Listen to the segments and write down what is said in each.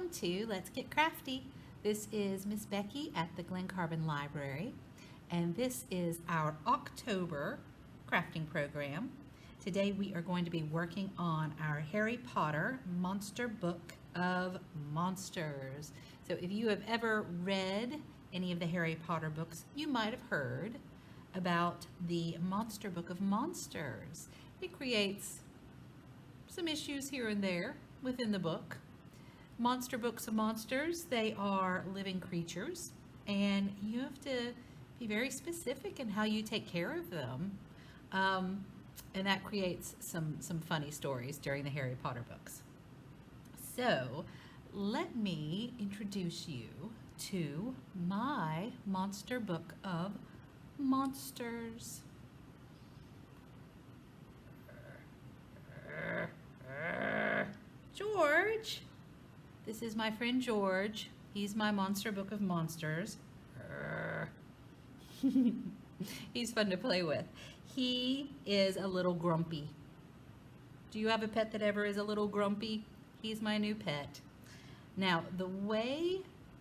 welcome to Let's Get Crafty. This is Miss Becky at the Glen Carbon Library, and this is our October crafting program. Today we are going to be working on our Harry Potter Monster Book of Monsters. So if you have ever read any of the Harry Potter books, you might have heard about the Monster Book of Monsters. It creates some issues here and there within the book. Monster Books of Monsters, they are living creatures, and you have to be very specific in how you take care of them. And that creates some funny stories during the Harry Potter books. So let me introduce you to my Monster Book of Monsters. George! This is my friend George. He's my Monster Book of Monsters. He's fun to play with. He is a little grumpy. Do you have a pet that ever is a little grumpy? He's my new pet. Now, the way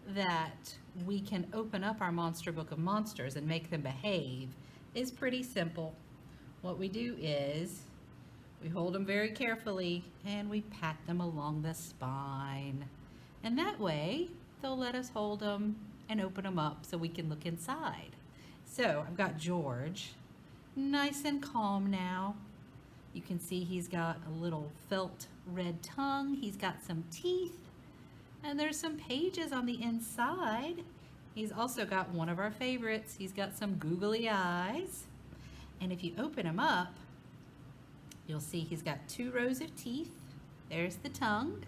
that we can open up our Monster Book of Monsters and make them behave is pretty simple. What we do is we hold them very carefully and we pat them along the spine. And that way, they'll let us hold them and open them up so we can look inside. So I've got George, nice and calm now. You can see he's got a little felt red tongue. He's got some teeth, and there's some pages on the inside. He's also got one of our favorites. He's got some googly eyes. And if you open him up, you'll see he's got 2 rows of teeth. There's the tongue.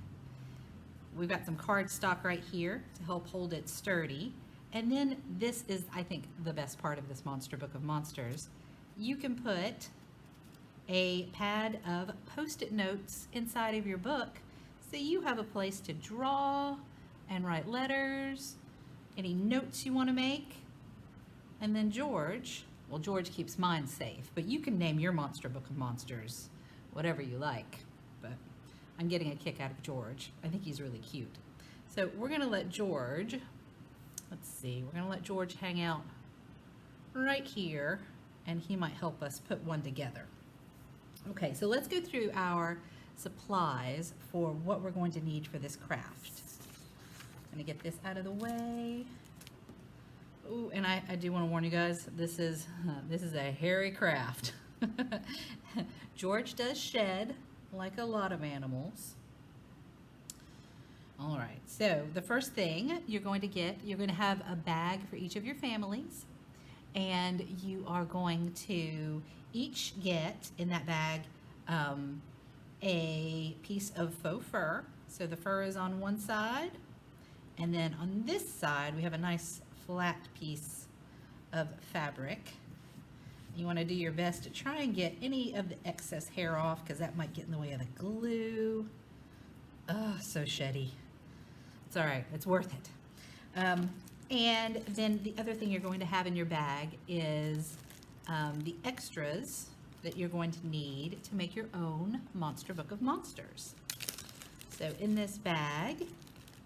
We've got some cardstock right here to help hold it sturdy. And then this is, I think, the best part of this Monster Book of Monsters. You can put a pad of Post-it notes inside of your book so you have a place to draw and write letters, any notes you want to make. And then George, well, George keeps mine safe, but you can name your Monster Book of Monsters whatever you like. But I'm getting a kick out of George. I think he's really cute. So we're going to let George, we're going to let George hang out right here, and he might help us put one together. Okay, so let's go through our supplies for what we're going to need for this craft. I'm going to get this out of the way. Ooh, and I do want to warn you guys, this is a hairy craft. George does shed like a lot of animals. All right, so the first thing you're going to have a bag for each of your families, and you are going to each get in that bag a piece of faux fur. So the fur is on one side, and then on this side we have a nice flat piece of fabric. You want to do your best to try and get any of the excess hair off, because that might get in the way of the glue. Oh, so sheddy. It's all right, it's worth it. And then the other thing you're going to have in your bag is the extras that you're going to need to make your own Monster Book of Monsters. So in this bag,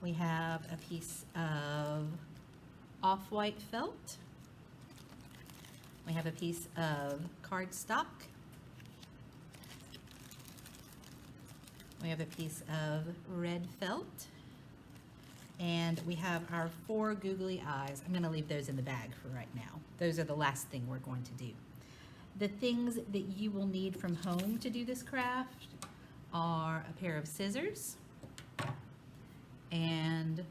we have a piece of off-white felt. We have a piece of cardstock. We have a piece of red felt. And we have our 4 googly eyes. I'm going to leave those in the bag for right now. Those are the last thing we're going to do. The things that you will need from home to do this craft are a pair of scissors and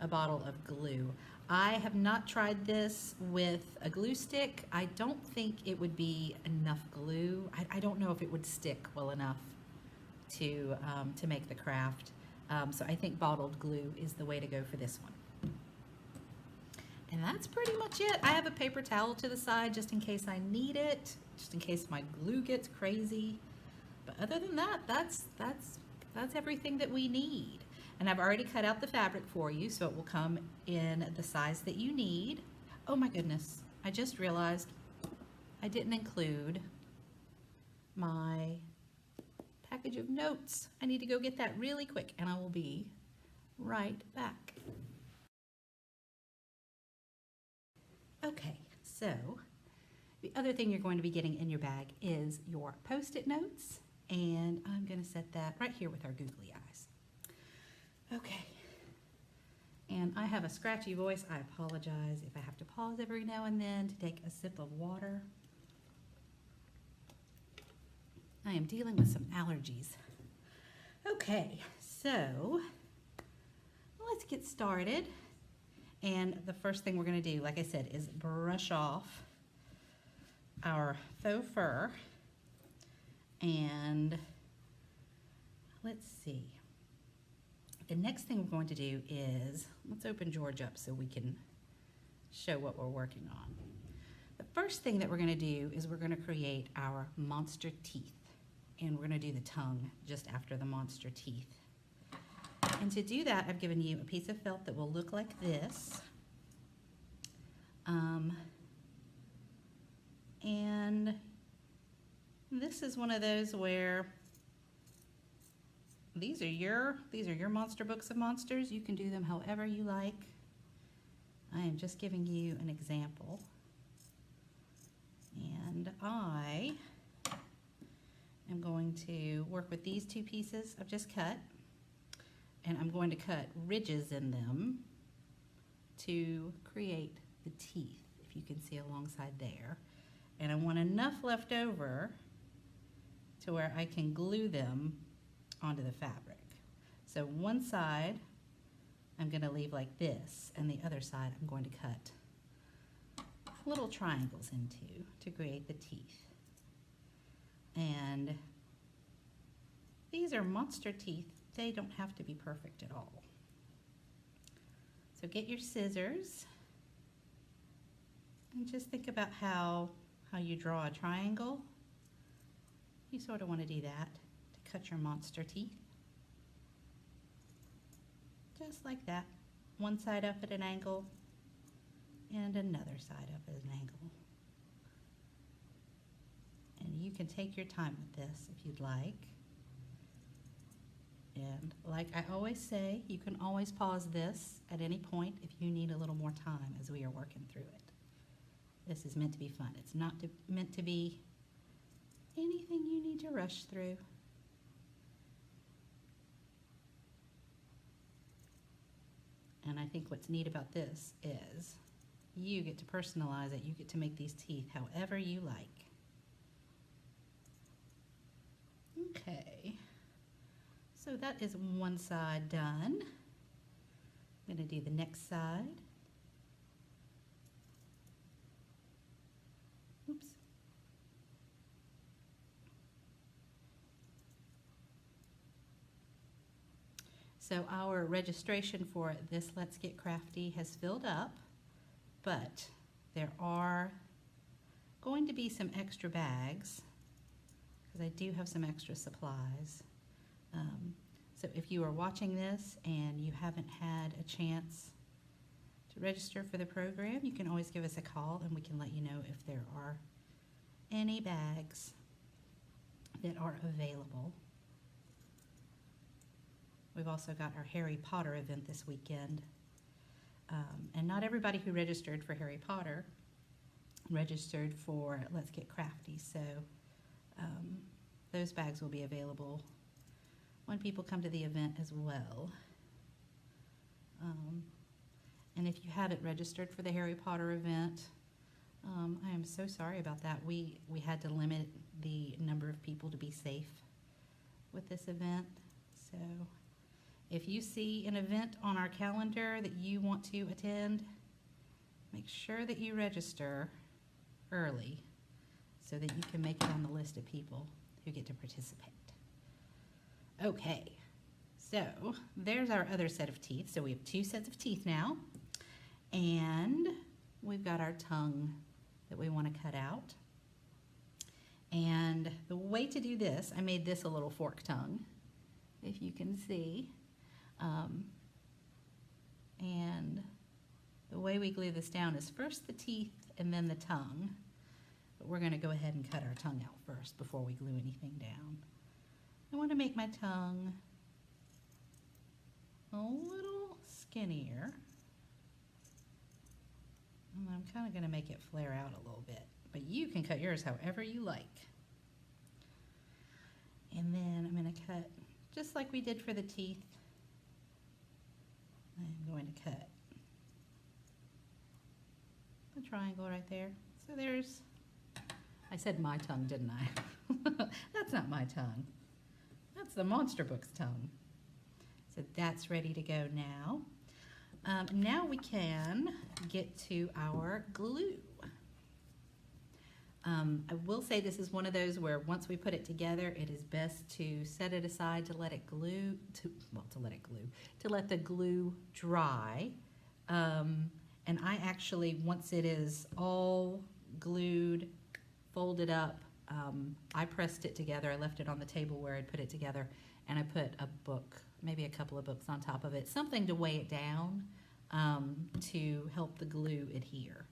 a bottle of glue. I have not tried this with a glue stick. I don't think it would be enough glue. I don't know if it would stick well enough to make the craft. So I think bottled glue is the way to go for this one. And that's pretty much it. I have a paper towel to the side just in case I need it, just in case my glue gets crazy. But other than that, that's everything that we need. And I've already cut out the fabric for you, so it will come in the size that you need. Oh my goodness, I just realized I didn't include my package of notes. I need to go get that really quick, and I will be right back. Okay, so the other thing you're going to be getting in your bag is your Post-it notes, and I'm going to set that right here with our googly eyes. Okay, and I have a scratchy voice. I apologize if I have to pause every now and then to take a sip of water. I am dealing with some allergies. Okay, so let's get started. And the first thing we're going to do, like I said, is brush off our faux fur. And let's see. The next thing we're going to do is, let's open George up so we can show what we're working on. The first thing that we're going to do is we're going to create our monster teeth. And we're going to do the tongue just after the monster teeth. And to do that, I've given you a piece of felt that will look like this. And this is one of those where these are your monster books of monsters. You can do them however you like. I am just giving you an example. And I am going to work with these two pieces I've just cut. And I'm going to cut ridges in them to create the teeth, if you can see alongside there. And I want enough left over to where I can glue them onto the fabric. So one side I'm going to leave like this, and the other side I'm going to cut little triangles into to create the teeth. And these are monster teeth. They don't have to be perfect at all. So get your scissors and just think about how you draw a triangle. You sort of want to do that to cut your monster teeth. Just like that. One side up at an angle and another side up at an angle. And you can take your time with this if you'd like. And like I always say, you can always pause this at any point if you need a little more time as we are working through it. This is meant to be fun. It's not meant to be anything you need to rush through. And I think what's neat about this is you get to personalize it. You get to make these teeth however you like. Okay. So that is one side done. I'm going to do the next side. Oops. So our registration for this Let's Get Crafty has filled up, but there are going to be some extra bags because I do have some extra supplies. So if you are watching this and you haven't had a chance to register for the program, you can always give us a call and we can let you know if there are any bags that are available. We've also got our Harry Potter event this weekend. And not everybody who registered for Harry Potter registered for Let's Get Crafty. So those bags will be available when people come to the event as well. And if you haven't registered for the Harry Potter event, I am so sorry about that. We had to limit the number of people to be safe with this event. So if you see an event on our calendar that you want to attend, make sure that you register early so that you can make it on the list of people who get to participate. Okay, so there's our other set of teeth. So we have two sets of teeth now, and we've got our tongue that we want to cut out. And the way to do this, I made this a little fork tongue, if you can see. And the way we glue this down is first the teeth and then the tongue. But we're going to go ahead and cut our tongue out first before we glue anything down. I want to make my tongue a a little skinnier. And I'm kind of going to make it flare out a little bit, but you can cut yours however you like. And then I'm going to cut just like we did for the teeth. I'm going to cut a triangle right there. So there's, I said my tongue, didn't I? That's not my tongue. That's the Monster Books tongue. So that's ready to go now. Now we can get to our glue. I will say this is one of those where once we put it together, it is best to set it aside to let it glue, to let the glue dry. And I actually, once it is all glued, folded up, I pressed it together. I left it on the table where I'd put it together, and I put a book, maybe a couple of books on top of it, something to weigh it down to help the glue adhere.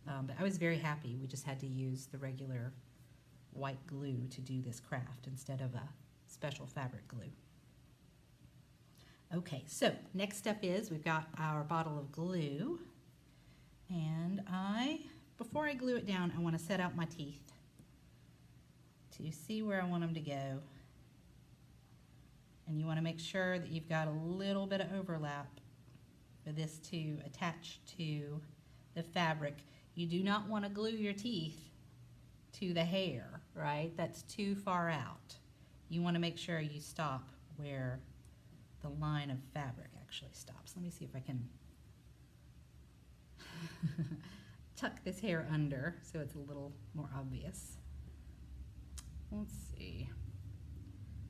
But I was very happy. We just had to use the regular white glue to do this craft instead of a special fabric glue. Okay, so next step is we've got our bottle of glue, and before I glue it down, I want to set out my teeth to see where I want them to go. And you want to make sure that you've got a little bit of overlap for this to attach to the fabric. You do not want to glue your teeth to the hair, right? That's too far out. You want to make sure you stop where the line of fabric actually stops. Let me see if I can tuck this hair under so it's a little more obvious. Let's see.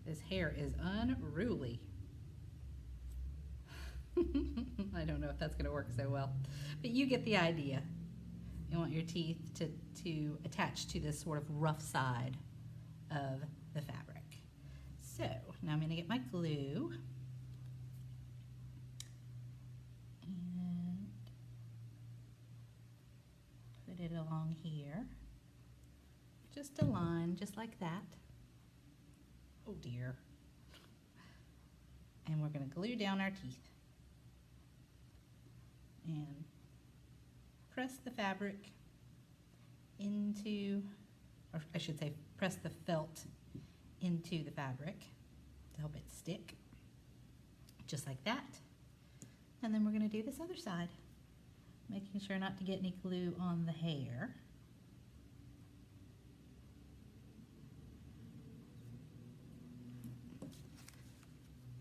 This hair is unruly. I don't know if that's going to work so well, but you get the idea. You want your teeth to attach to this sort of rough side of the fabric. So now I'm going to get my glue and put it along here. Just a line, just like that. Oh dear. And we're going to glue down our teeth and press the fabric into, or I should say press the felt into the fabric to help it stick, just like that. And then we're going to do this other side, making sure not to get any glue on the hair.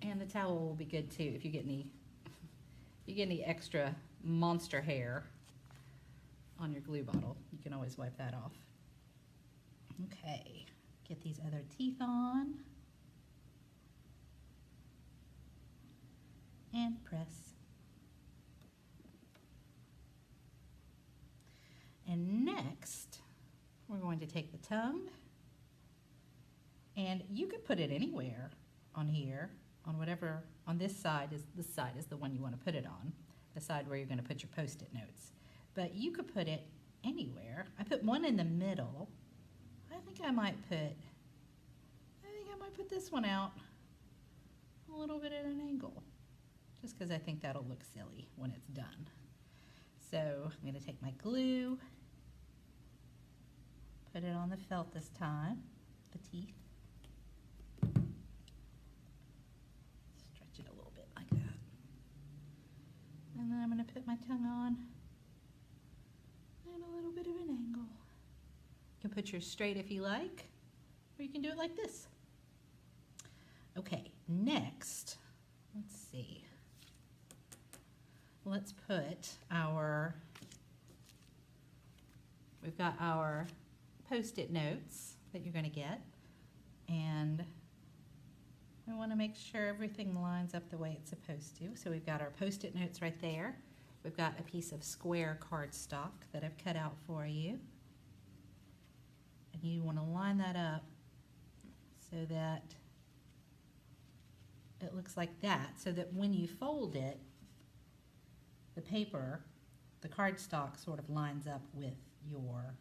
And the towel will be good too if you get any extra monster hair on your glue bottle. You can always wipe that off. Okay, get these other teeth on and press. And next, we're going to take the tongue, and you could put it anywhere on here, on whatever, on this side is the one you want to put it on, the side where you're going to put your Post-it notes. But you could put it anywhere. I put one in the middle. I think I might put this one out a little bit at an angle, just because I think that'll look silly when it's done. So I'm going to take my glue, put it on the felt this time, the teeth. Stretch it a little bit like that. And then I'm going to put my tongue on at a little bit of an angle. You can put yours straight if you like, or you can do it like this. Okay, next, let's see. Let's put we've got our Post-it notes that you're going to get, and we want to make sure everything lines up the way it's supposed to. So we've got our Post-it notes right there. We've got a piece of square cardstock that I've cut out for you. And you want to line that up so that it looks like that, so that when you fold it, the paper, the cardstock sort of lines up with your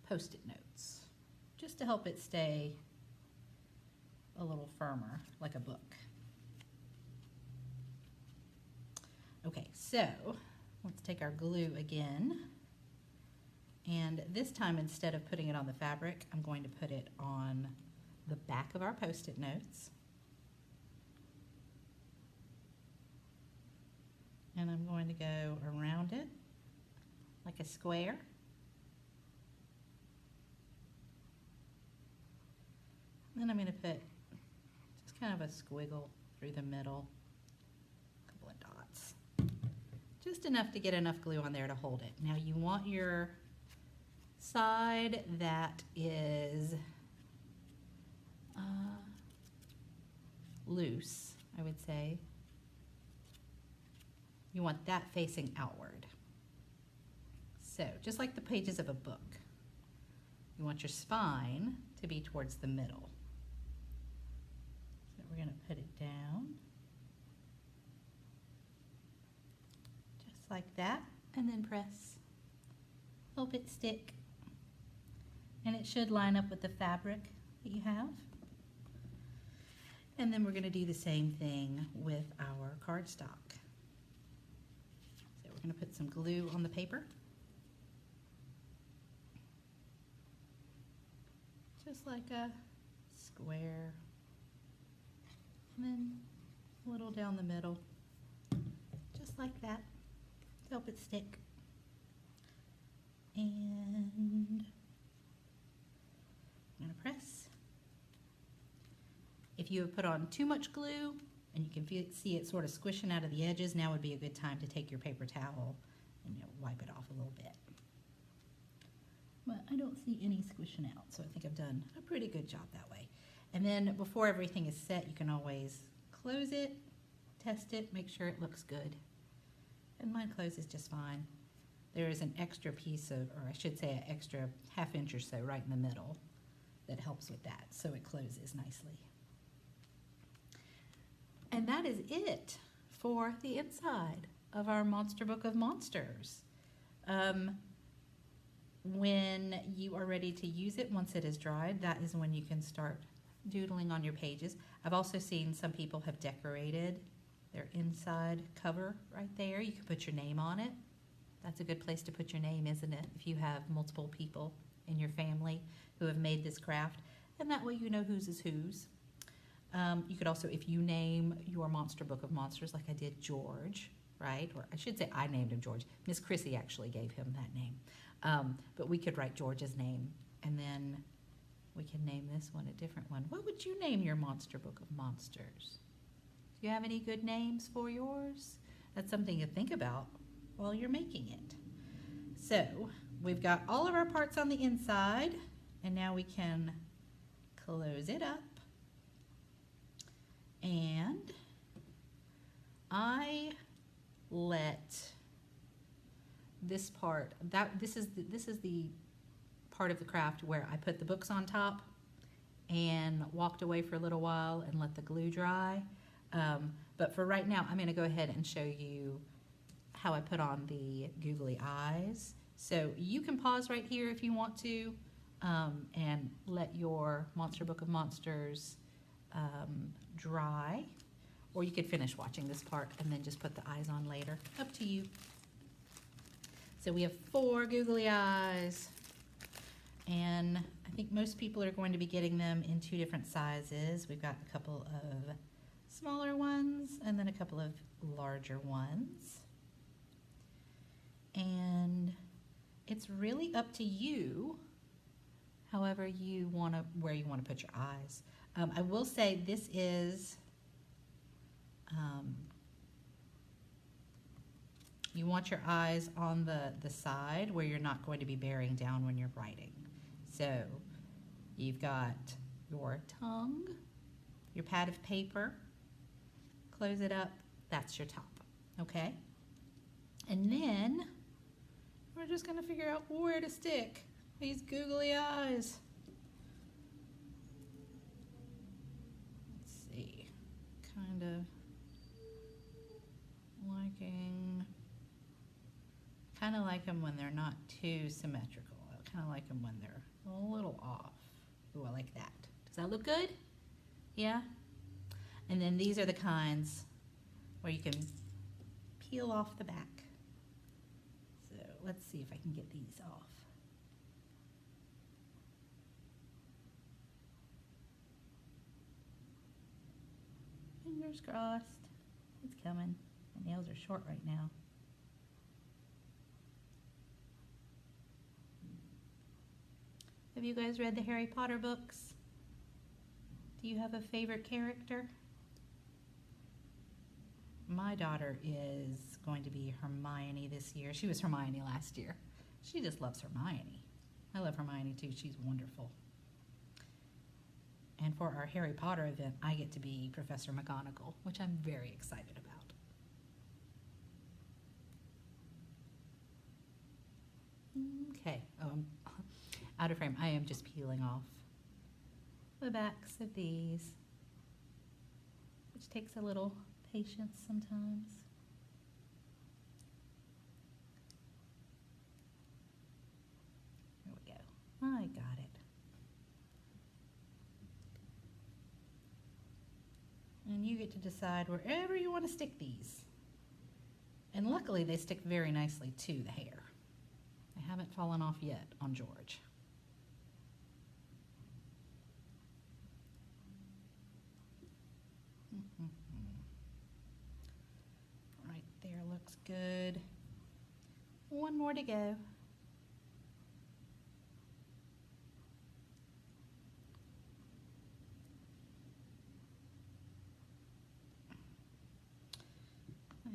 Post-it notes, just to help it stay a little firmer, like a book. So let's take our glue again. And this time, instead of putting it on the fabric, I'm going to put it on the back of our Post-it notes. And I'm going to go around it like a square. Then I'm going to put just kind of a squiggle through the middle, a couple of dots. Just enough to get enough glue on there to hold it. Now you want your side that is loose, I would say. You want that facing outward. So just like the pages of a book, you want your spine to be towards the middle. So we're going to put it down just like that, and then press. Hope it stick. And it should line up with the fabric that you have. And then we're going to do the same thing with our cardstock. So we're going to put some glue on the paper. Just like a square. And then a little down the middle. Just like that. To help it stick. And I'm going to press. If you have put on too much glue and you can see it sort of squishing out of the edges, now would be a good time to take your paper towel and wipe it off a little bit. But I don't see any squishing out, so I think I've done a pretty good job that way. And then before everything is set, you can always close it, test it, make sure it looks good. And mine closes just fine. There is an extra piece of, or I should say an extra ½ inch or so right in the middle that helps with that, so it closes nicely. And that is it for the inside of our Monster Book of Monsters. When you are ready to use it, once it is dried, that is when you can start doodling on your pages. I've also seen some people have decorated their inside cover right there. You can put your name on it. That's a good place to put your name, isn't it? If you have multiple people in your family who have made this craft, and that way you know whose is whose. You could also, if you name your Monster Book of Monsters, like I did George, right? Or I should say I named him George. Miss Chrissy actually gave him that name. But we could write George's name, and then we can name this one a different one. What would you name your Monster Book of Monsters? Do you have any good names for yours? That's something to think about while you're making it. So we've got all of our parts on the inside, and now we can close it up. And I let this part, this is the part of the craft where I put the books on top and walked away for a little while and let the glue dry. But for right now, I'm going to go ahead and show you how I put on the googly eyes. So you can pause right here if you want to, and let your Monster Book of Monsters dry, or you could finish watching this part and then just put the eyes on later. Up to you. So we have 4 googly eyes, and I think most people are going to be getting them in 2 different sizes. We've got a couple of smaller ones and then a couple of larger ones. And it's really up to you, however you want to, where you want to put your eyes. I will say this is, you want your eyes on the side where you're not going to be bearing down when you're writing. So you've got your tongue, your pad of paper, close it up, that's your top, okay? And then we're just gonna figure out where to stick these googly eyes. Let's see, kind of like them when they're not too symmetrical. I kind of like them when they're a little off. Ooh, I like that. Does that look good? Yeah? And then these are the kinds where you can peel off the back. So let's see if I can get these off. Fingers crossed. It's coming. My nails are short right now. Have you guys read the Harry Potter books? Do you have a favorite character? My daughter is going to be Hermione this year. She was Hermione last year. She just loves Hermione. I love Hermione too. She's wonderful. And for our Harry Potter event, I get to be Professor McGonagall, which I'm very excited about. Okay, I'm out of frame. I am just peeling off the backs of these, which takes a little patience sometimes. There we go. I got it. And you get to decide wherever you want to stick these. And luckily they stick very nicely to the hair. They haven't fallen off yet on George. Right there looks good. One more to go.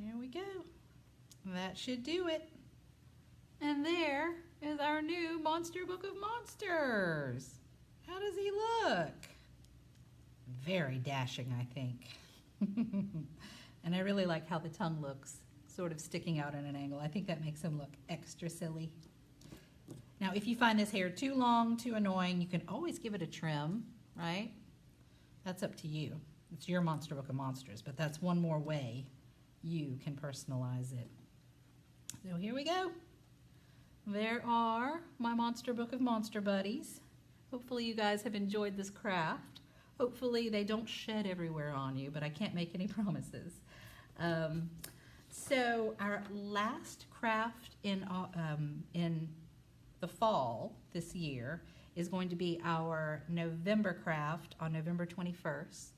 There we go. That should do it. And there is our new Monster Book of Monsters. How does he look? Very dashing, I think. And I really like how the tongue looks, sort of sticking out at an angle. I think that makes him look extra silly. Now, if you find this hair too long, too annoying, you can always give it a trim, right? That's up to you. It's your Monster Book of Monsters, but that's one more way you can personalize it. So here we go. There are my Monster Book of Monster Buddies. Hopefully you guys have enjoyed this craft. Hopefully they don't shed everywhere on you, but I can't make any promises. So our last craft in the fall this year is going to be our November craft on November 21st,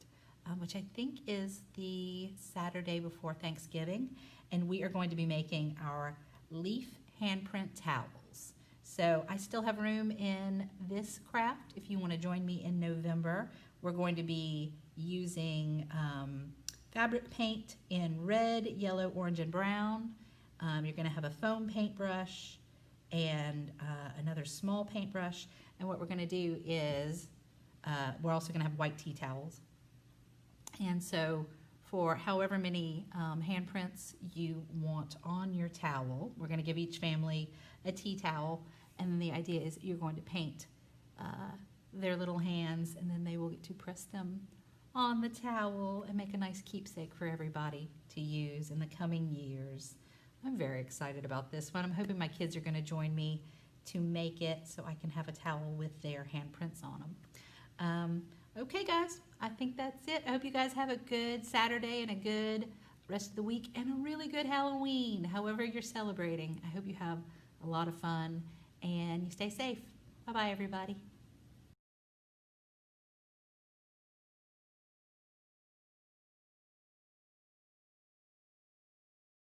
which I think is the Saturday before Thanksgiving. And we are going to be making our leaf handprint towels. So I still have room in this craft if you want to join me in November. We're going to be using fabric paint in red, yellow, orange, and brown. You're going to have a foam paintbrush and another small paintbrush. And what we're going to do is we're also going to have white tea towels. And so for however many handprints you want on your towel, we're going to give each family a tea towel. And then the idea is you're going to paint their little hands, and then they will get to press them on the towel and make a nice keepsake for everybody to use in the coming years. I'm very excited about this one. I'm hoping my kids are going to join me to make it so I can have a towel with their handprints on them. Okay, guys, I think that's it. I hope you guys have a good Saturday and a good rest of the week and a really good Halloween, however you're celebrating. I hope you have a lot of fun and you stay safe. Bye-bye, everybody.